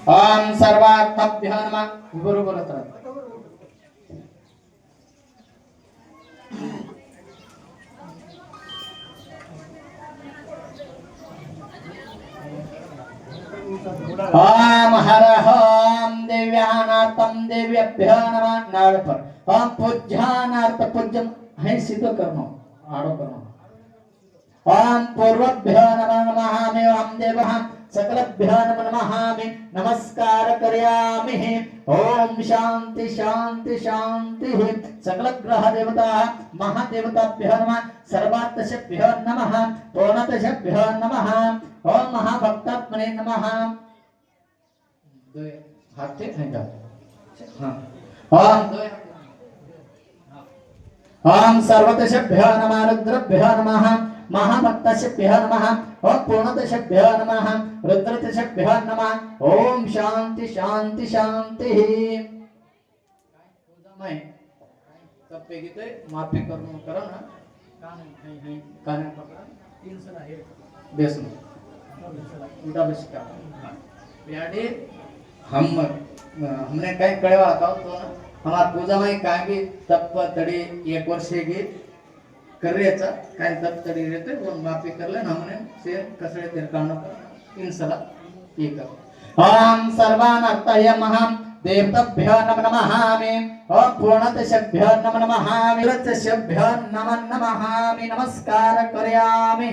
ओम सर्वात्मभ्यो नमः बरोबर तर ओम हर ओम देव्यानार्थम देव्यभ्यो नमः नाडपर ओम पूज्यानार्थ पूज्यम है सिद्ध कर्म आडो कर्म ओम पूर्वभ्यो नमः नमामि ओम देवः सकलभ्यो नमः नमामि नमस्कार करयामि ओम शांति शांति शांति सकल ग्रह देवता महादेवताभ्यो नमः सर्वात्मभ्यो नमः पूर्णतभ्यो नमः ओम महाभक्तात्मने नमः दो हाथ थे हां ओम ओम सर्वतभ्यो नमः रुद्रभ्यो नमः महाभक्तभ्यो नमः ओम पूर्णतभ्यो नमः रुद्रतभ्यो नमः ओम शांति शांति शांति पूजा में सब पे गीते माफी करो ना कान पकड़ा 300 आहे बेसन उल्टा बस का याडी हमने कहीं कळवा आता तो ना हमार पूजा में काय भी तप तड़ी 1 वर्ष की कर रेचा काय तप तड़ी रहते वो माफी कर ले हमने से कसरे तेर कांड पर इन सला एक ओम सर्वानर्थय महाम देवताभ्यो नमः नमामि ओम पूर्णतभ्यो नमः नमामि रुद्रतभ्यो नमः नमामि नमस्कार करयामि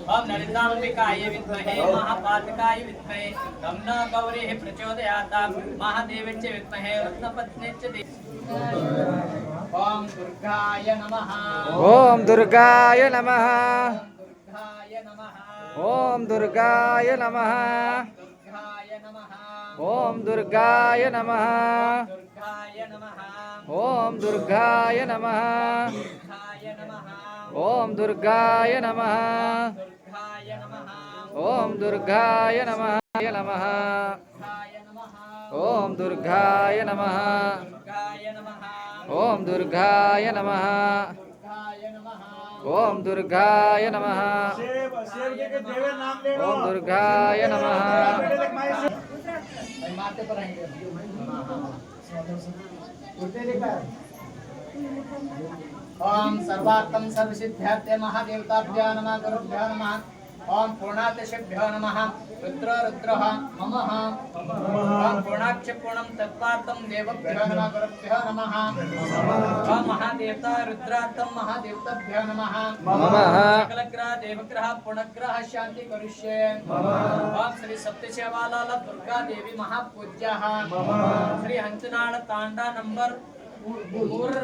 ओम नलिताम्बिकाय विद्महे महापातकाय विद्महे रम्ना गौरीः प्रचोदयात् महादेवस्य विद्महे रत्नपत्नीस्य ओम दुर्गाय नमः ओम दुर्गाय नमः दुर्गाय नमः ओम दुर्गाय नमः दुर्गाय नमः ओम दुर्गाय नमः दुर्गाय नमः ओम दुर्गाय नमः दुर्गाय नमः ओम दुर्गाय नमः दुर्गाय नमः ओम दुर्गाय नमः नमः ओम दुर्गाय नमः दुर्गाय नमः ओम दुर्गाय नमः दुर्गाय नमः ओम दुर्गाय नमः ओम दुर्गाय नमः माथे पर आएंगे ओम सर्वार्थम सर्वसिद्ध्यर्थे महादेवताभ्यो नमः गुरुभ्यो नमः ओम पूर्णातशभ्यो नमः रुद्र रुद्रः ममः ओम पूर्णाक्ष पूर्णं तत्वार्थं देवभ्यो नमः गुरुभ्यो नमः ओम महादेवता रुद्रार्थं महादेवताभ्यो नमः नमः सकलग्रह देवग्रह पूर्णग्रह शांति करिष्ये ओम श्री सप्तशैवालाल दुर्गा देवी महापूज्यः श्री हंसनाळ तांडा नंबर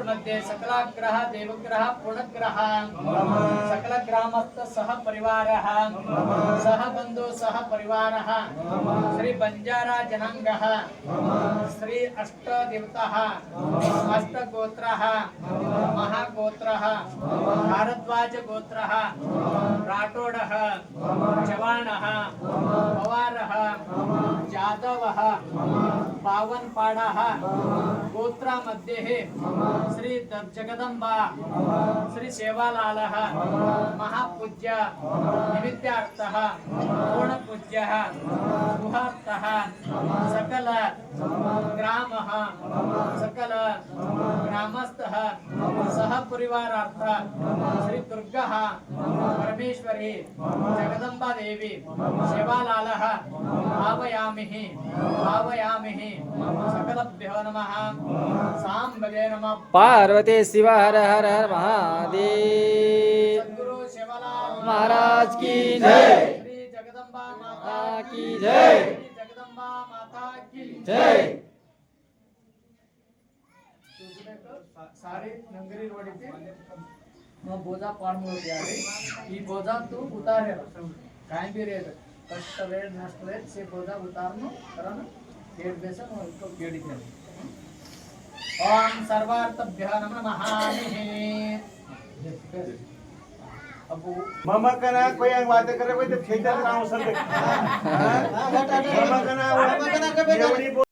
मध्ये सकलग्रह देवग्रह पूर्णग्रह सकल ग्रामस्थ सह परिवारः सह बंधु सह परिवारः श्री बंजारा जनांगः श्री अष्ट देवताः अष्ट गोत्रः महागोत्रः भारद्वाज गोत्रः राठोडः चवाणः पवारः जादवः बावनपाडाः गोत्रामध्ये श्री जगदंबा श्री सेवालालः महापूज्य निमित्तार्थः पूर्णपूज्यः सुहार्थः सकल ग्रामः सकल ग्रामस्थः सह परिवारार्थ श्री दुर्गा परमेश्वरी जगदंबा देवी सेवालालः भावयामि सकलभ्यो नमः सांबवे नमः पार्वती शिव हर हर हर महादेव सद्गुरु सेवालाल महाराज की जय श्री जगदंबा माता की जय श्री जगदंबा माता की जय सारे नंगरी रोडीचे मग बोजा पाडमुळे आहे ही बोजा तू उतारे काय बी रे कष्ट वेळ नष्ट वेळ से बोजा उतारनो कारण पेट बेसन और इसको पेड़ी दे ओम सर्वार्थभ्यो नमः नमामि अब मम कना कोई अंग बात करे कोई तो खेतर नाम सर मम कना